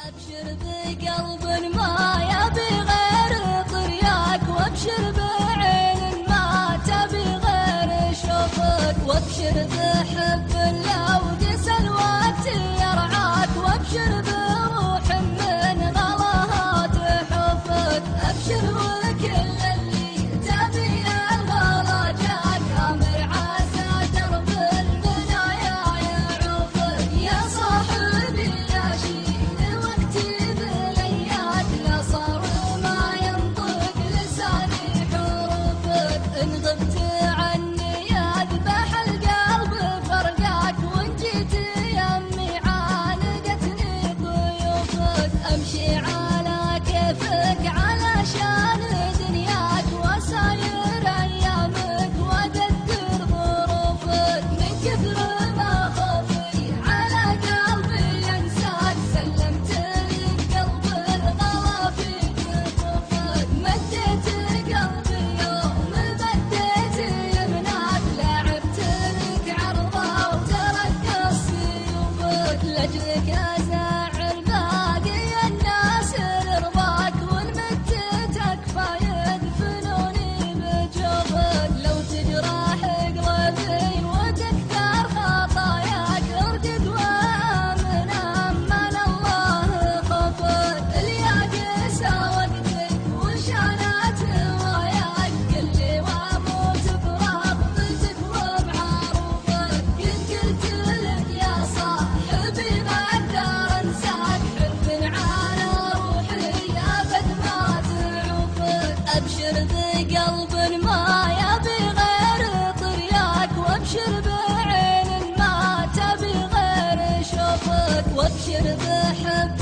أبشر بقلب ما يبي غير طرياك، وابشر بعين ما تبي غير شوفك، وابشر بحب لو قسى الوقت يرعاك، وابشر بروح من غلاها تحفك. أبشر وكل اللي تبي الغلا جاك، أمر عسى درب المنايا يعوفك. يا صاحبي لا شيل وقتي بلياك، لا صار ما ينطق لساني حروفك. إن غبت عني يذبح القلب فرقاك، وإن جيت يمي عانقتني ضيوفك. أمشي على كيفك علشان دنياك، وساير أيامك وأقدر ظروفك. من كثر ما خوفي على قلبي ينساك، سلمت لك قلب الغلا في كفوفك. مديت قلبي يوم بديت يمناك، لعبت لك عرضه وترقص سيوفك. لأجلك أزعل باقي الناس لرضاك، وإن مت تكفى يدفنوني بجوفك. لو تجرح قلبي وتكثر خطاياك، ارقد وامن أمن الله خوفك. الياقس وقتك وشانت هواياك، قل لي واموت برغبتك وبعروفك. قد قلت لك يا صاحبي ما اقدر انساك، حب على روحي ابد ما تعوفك. ابشر بقلب ما يبي غير طرياك، وابشر بعين ما تبي غير شوفك، وابشر بحب